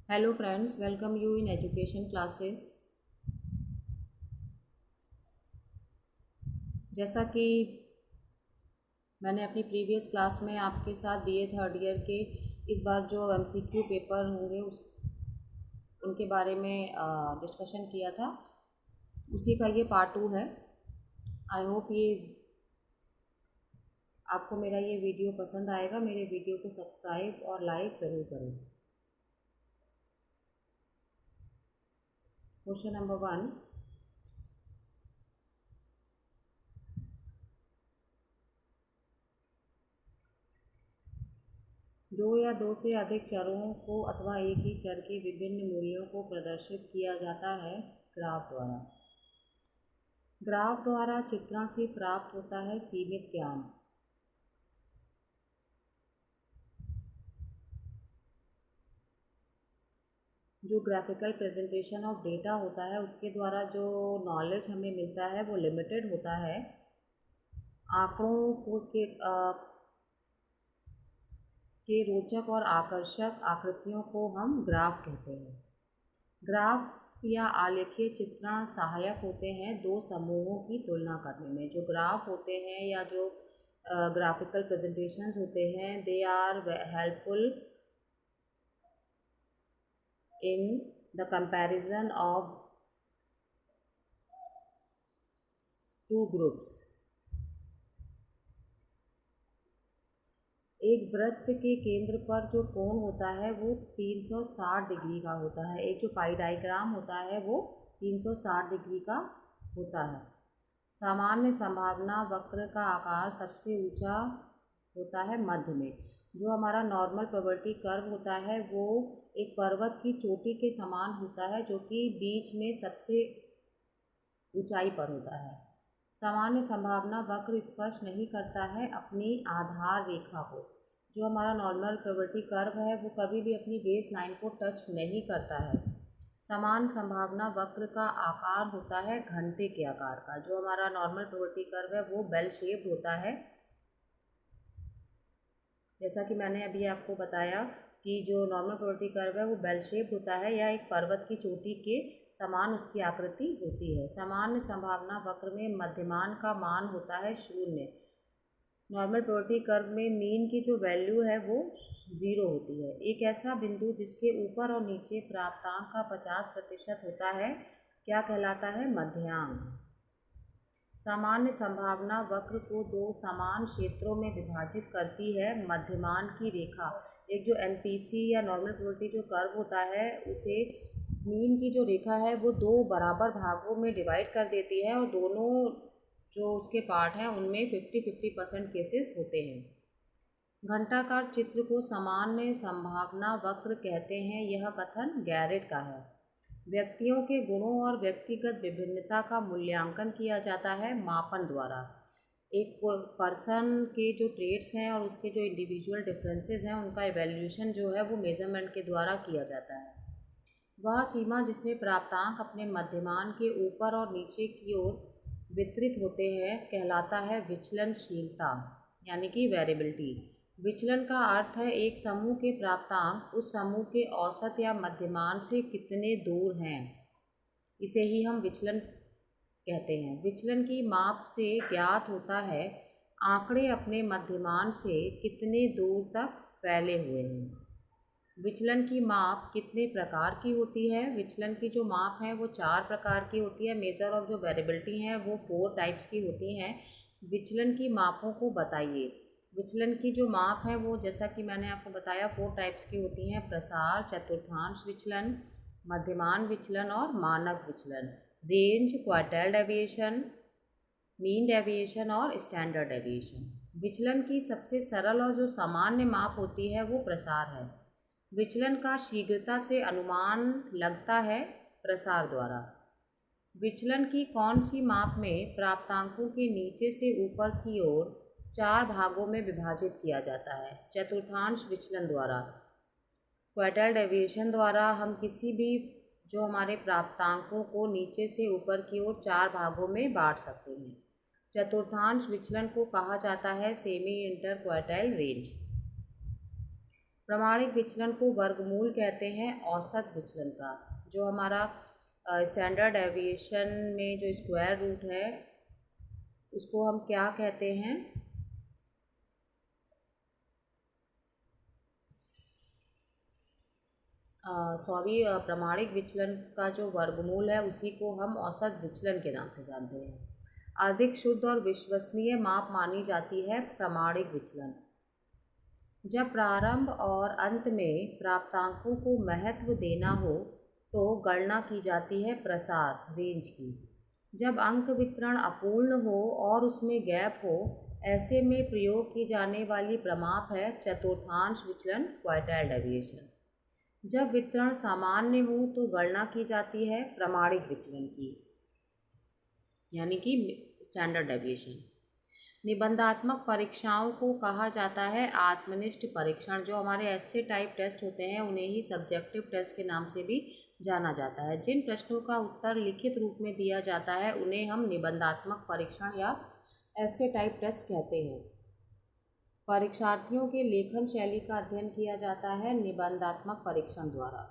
Hello friends, welcome you in education classes। जैसा कि मैंने अपनी प्रीवियस क्लास में आपके साथ बीए थर्ड ईयर के इस बार जो एमसीक्यू पेपर होंगे उनके बारे में डिस्कशन किया था, उसी का ये पार्ट 2 है। आई होप ये आपको मेरा ये वीडियो पसंद आएगा। मेरे वीडियो को सब्सक्राइब और लाइक ज़रूर करें। क्वेश्चन नंबर 1, दो या दो से अधिक चरों को अथवा एक ही चर के विभिन्न मूल्यों को प्रदर्शित किया जाता है ग्राफ द्वारा। ग्राफ द्वारा चित्रण से प्राप्त होता है सीमित ज्ञान। जो ग्राफिकल प्रेजेंटेशन ऑफ डेटा होता है उसके द्वारा जो नॉलेज हमें मिलता है वो लिमिटेड होता है। आंकड़ों को के रोचक और आकर्षक आकृतियों को हम ग्राफ कहते हैं। ग्राफ या आलेखीय चित्रण सहायक होते हैं दो समूहों की तुलना करने में। जो ग्राफ होते हैं या जो ग्राफिकल प्रेजेंटेशंस होते हैं, they are helpful in the comparison of two groups। एक वृत्त के केंद्र पर जो कोण होता है वो 360 डिग्री का होता है। एक जो पाई डायग्राम होता है वो 360 डिग्री का होता है। सामान्य संभावना वक्र का आकार सबसे ऊंचा होता है मध्य में। जो हमारा नॉर्मल प्रोबेबिलिटी कर्व होता है वो एक पर्वत की चोटी के समान होता है, जो कि बीच में सबसे ऊंचाई पर होता है। सामान्य संभावना वक्र स्पर्श नहीं करता है अपनी आधार रेखा को। जो हमारा नॉर्मल प्रोबेबिलिटी कर्व है वो कभी भी अपनी बेस लाइन को टच नहीं करता है। समान संभावना वक्र का आकार होता है घंटे के आकार का। जो हमारा नॉर्मल प्रोबेबिलिटी कर्व है वो बेल शेप्ड होता है। जैसा कि मैंने अभी आपको बताया कि जो नॉर्मल प्रोबेबिलिटी कर्व है वो बेल शेप्ड होता है या एक पर्वत की चोटी के समान उसकी आकृति होती है। सामान्य संभावना वक्र में मध्यमान का मान होता है 0। नॉर्मल प्रोबेबिलिटी कर्व में मीन की जो वैल्यू है वो 0 होती है। एक ऐसा बिंदु जिसके ऊपर और नीचे प्राप्तांक का 50% होता है क्या कहलाता है? मध्यांक। सामान्य संभावना वक्र को दो समान क्षेत्रों में विभाजित करती है मध्यमान की रेखा। एक जो एनपीसी या नॉर्मल प्रोबेबिलिटी जो कर्व होता है उसे मीन की जो रेखा है वो दो बराबर भागों में डिवाइड कर देती है और दोनों जो उसके पार्ट हैं उनमें 50-50% केसेस होते हैं। घंटाकार चित्र को सामान्य संभावना वक्र कहते हैं। यह कथन गैरेट का है। व्यक्तियों के गुणों और व्यक्तिगत विभिन्नता का मूल्यांकन किया जाता है मापन द्वारा। एक पर्सन के जो ट्रेड्स हैं और उसके जो इंडिविजुअल डिफरेंसेस हैं उनका इवैल्यूएशन जो है वो मेजरमेंट के द्वारा किया जाता है। वह सीमा जिसमें प्राप्तांक अपने मध्यमान के ऊपर और नीचे की ओर वितरित होते हैं कहलाता है विचलनशीलता, यानी कि वेरिएबिलिटी। विचलन का अर्थ है एक समूह के प्राप्तांक उस समूह के औसत या मध्यमान से कितने दूर हैं, इसे ही हम विचलन कहते हैं। विचलन की माप से ज्ञात होता है आंकड़े अपने मध्यमान से कितने दूर तक फैले हुए हैं। विचलन की माप कितने प्रकार की होती है? विचलन की जो माप है वो 4 प्रकार की होती है। मेजर ऑफ जो वेरिएबिलिटी हैं वो 4 टाइप्स की होती हैं। विचलन की मापों को बताइए। विचलन की जो माप है वो जैसा कि मैंने आपको बताया 4 टाइप्स की होती हैं: प्रसार, चतुर्थांश विचलन, मध्यमान विचलन और मानक विचलन। Range, quartile deviation, mean deviation और स्टैंडर्ड डेविएशन। विचलन की सबसे सरल और जो सामान्य माप होती है वो प्रसार है। विचलन का शीघ्रता से अनुमान लगता है प्रसार द्वारा। विचलन की कौन सी माप में प्राप्तांकों के नीचे से ऊपर की ओर 4 भागों में विभाजित किया जाता है? चतुर्थांश विचलन द्वारा। क्वार्टाइल डेविएशन द्वारा हम किसी भी जो हमारे प्राप्तांकों को नीचे से ऊपर की ओर 4 भागों में बांट सकते हैं। चतुर्थांश विचलन को कहा जाता है सेमी इंटर क्वार्टाइल रेंज। प्रमाणिक विचलन को वर्गमूल कहते हैं औसत विचलन का। जो हमारा स्टैंडर्ड डेविएशन में जो स्क्वायर रूट है उसको हम क्या कहते हैं? प्रमाणिक विचलन का जो वर्गमूल है उसी को हम औसत विचलन के नाम से जानते हैं। अधिक शुद्ध और विश्वसनीय माप मानी जाती है प्रमाणिक विचलन। जब प्रारंभ और अंत में प्राप्तांकों को महत्व देना हो तो गणना की जाती है प्रसार रेंज की। जब अंक वितरण अपूर्ण हो और उसमें गैप हो, ऐसे में प्रयोग की जाने वाली प्रमाप है चतुर्थांश विचलन क्वार्टाइल डेविएशन। जब वितरण सामान्य हो तो गणना की जाती है प्रमाणिक विचलन की, यानी कि स्टैंडर्ड डेविएशन। निबंधात्मक परीक्षाओं को कहा जाता है आत्मनिष्ठ परीक्षण। जो हमारे एस्से टाइप टेस्ट होते हैं उन्हें ही सब्जेक्टिव टेस्ट के नाम से भी जाना जाता है। जिन प्रश्नों का उत्तर लिखित रूप में दिया जाता है उन्हें हम निबंधात्मक परीक्षण या एस्से टाइप टेस्ट कहते हैं। परीक्षार्थियों के लेखन शैली का अध्ययन किया जाता है निबंधात्मक परीक्षण द्वारा।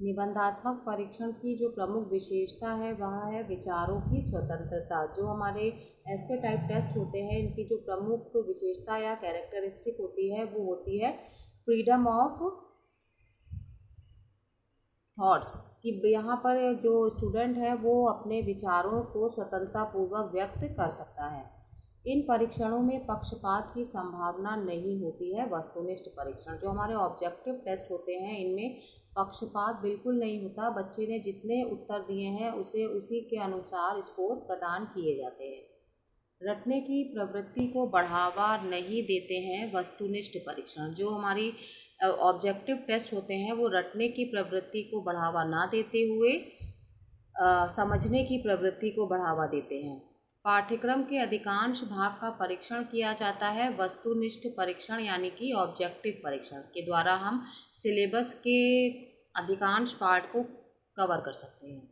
निबंधात्मक परीक्षण की जो प्रमुख विशेषता है वह है विचारों की स्वतंत्रता। जो हमारे एस्से टाइप टेस्ट होते हैं इनकी जो प्रमुख विशेषता या कैरेक्टरिस्टिक होती है वो होती है फ्रीडम ऑफ थॉट्स, कि यहाँ पर जो स्टूडेंट है वो अपने विचारों को स्वतंत्रतापूर्वक व्यक्त कर सकता है। इन परीक्षणों में पक्षपात की संभावना नहीं होती है। वस्तुनिष्ठ परीक्षण जो हमारे ऑब्जेक्टिव टेस्ट होते हैं इनमें पक्षपात बिल्कुल नहीं होता। बच्चे ने जितने उत्तर दिए हैं उसे उसी के अनुसार स्कोर प्रदान किए जाते हैं। रटने की प्रवृत्ति को बढ़ावा नहीं देते हैं वस्तुनिष्ठ परीक्षण। जो हमारी ऑब्जेक्टिव टेस्ट होते हैं वो रटने की प्रवृत्ति को बढ़ावा ना देते हुए समझने की प्रवृत्ति को बढ़ावा देते हैं। पाठ्यक्रम के अधिकांश भाग का परीक्षण किया जाता है वस्तुनिष्ठ परीक्षण यानी कि ऑब्जेक्टिव परीक्षण के द्वारा हम सिलेबस के अधिकांश पार्ट को कवर कर सकते हैं।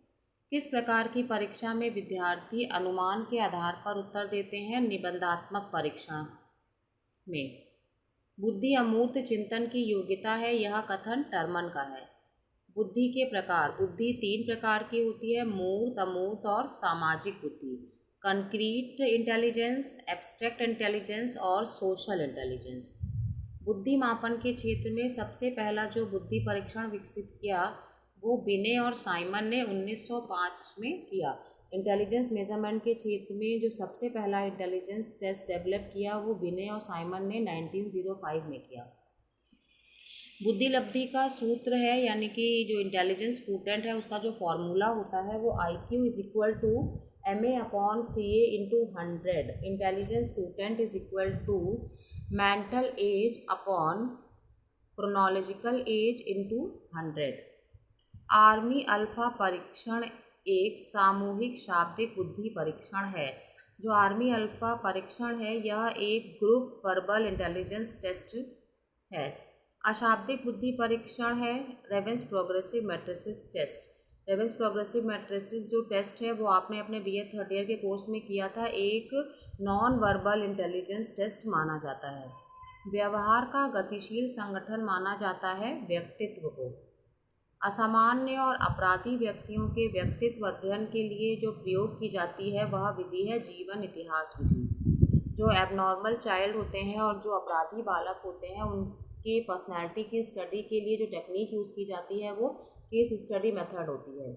किस प्रकार की परीक्षा में विद्यार्थी अनुमान के आधार पर उत्तर देते हैं? निबंधात्मक परीक्षण में बुद्धि अमूर्त चिंतन की योग्यता है, यह कथन टर्मन का है। बुद्धि के प्रकार, बुद्धि 3 प्रकार की होती है, मूर्त, अमूर्त और सामाजिक बुद्धि। कंक्रीट इंटेलिजेंस, एब्स्ट्रैक्ट इंटेलिजेंस और सोशल इंटेलिजेंस। बुद्धि मापन के क्षेत्र में सबसे पहला जो बुद्धि परीक्षण विकसित किया वो बिने और साइमन ने 1905 में किया। इंटेलिजेंस मेजरमेंट के क्षेत्र में जो सबसे पहला इंटेलिजेंस टेस्ट डेवलप किया वो बिने और साइमन ने 1905 में किया। बुद्धि लब्धि का सूत्र है, यानी कि जो इंटेलिजेंस क्वोटिएंट है उसका जो फॉर्मूला होता है वो IQ is equal to MA/CA into 100। Intelligence quotient is equal to mental age upon chronological age into 100। Army alpha परीक्षण एक सामूहिक शाब्दिक बुद्धि परीक्षण है। जो आर्मी अल्फा परीक्षण है यह एक ग्रुप वर्बल इंटेलिजेंस टेस्ट है। अशाब्दिक बुद्धि परीक्षण है Raven's progressive matrices test. Raven's progressive matrices जो टेस्ट है वो आपने अपने BA थर्ड ईयर के कोर्स में किया था। एक नॉन वर्बल इंटेलिजेंस टेस्ट माना जाता है। व्यवहार का गतिशील संगठन माना जाता है व्यक्तित्व को। असामान्य और अपराधी व्यक्तियों के व्यक्तित्व अध्ययन के लिए जो प्रयोग की जाती है वह विधि है जीवन इतिहास विधि। जो एबनॉर्मल चाइल्ड होते हैं और जो अपराधी बालक होते हैं उनके पर्सनैलिटी की स्टडी के लिए जो टेक्निक यूज़ की जाती है वो केस स्टडी मेथड होती है।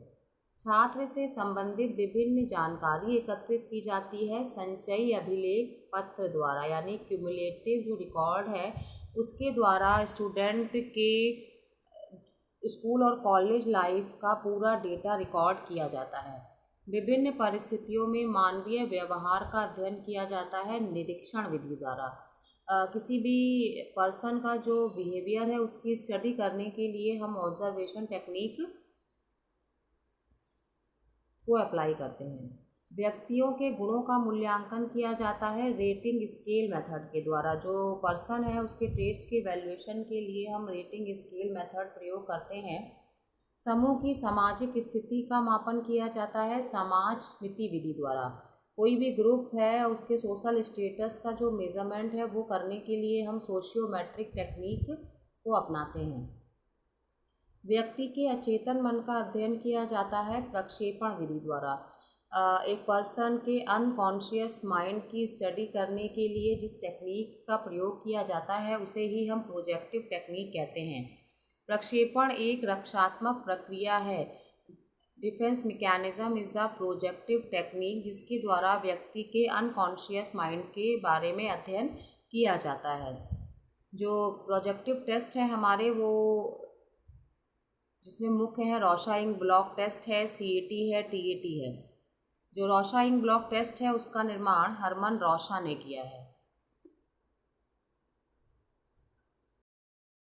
छात्र से संबंधित विभिन्न जानकारी एकत्रित की जाती है संचयी अभिलेख पत्र द्वारा, यानी क्यूमुलेटिव जो रिकॉर्ड है उसके द्वारा स्टूडेंट के स्कूल और कॉलेज लाइफ का पूरा डेटा रिकॉर्ड किया जाता है। विभिन्न परिस्थितियों में मानवीय व्यवहार का अध्ययन किया जाता है निरीक्षण विधि द्वारा। किसी भी पर्सन का जो बिहेवियर है उसकी स्टडी करने के लिए हम ऑब्जर्वेशन टेक्निक को अप्लाई करते हैं। व्यक्तियों के गुणों का मूल्यांकन किया जाता है रेटिंग स्केल मेथड के द्वारा। जो पर्सन है उसके ट्रेड्स के वैल्यूएशन के लिए हम रेटिंग स्केल मेथड प्रयोग करते हैं। समूह की सामाजिक स्थिति का मापन किया जाता है समाज स्मृति विधि द्वारा। कोई भी ग्रुप है उसके सोशल स्टेटस का जो मेज़रमेंट है वो करने के लिए हम सोशियोमेट्रिक टेक्निक को अपनाते हैं। व्यक्ति के अचेतन मन का अध्ययन किया जाता है प्रक्षेपण विधि द्वारा। एक पर्सन के अनकॉन्शियस माइंड की स्टडी करने के लिए जिस टेक्निक का प्रयोग किया जाता है उसे ही हम प्रोजेक्टिव टेक्निक कहते हैं। प्रक्षेपण एक रक्षात्मक प्रक्रिया है। Defence mechanism is the projective technique जिसके द्वारा व्यक्ति के अनकॉन्शियस माइंड के बारे में अध्ययन किया जाता है। जो प्रोजेक्टिव टेस्ट है हमारे, वो जिसमें मुख्य है रॉशा-इंक ब्लॉक टेस्ट है, CAT है, TAT है। जो रॉशा-इंक ब्लॉक टेस्ट है उसका निर्माण हरमन रॉशा ने किया है।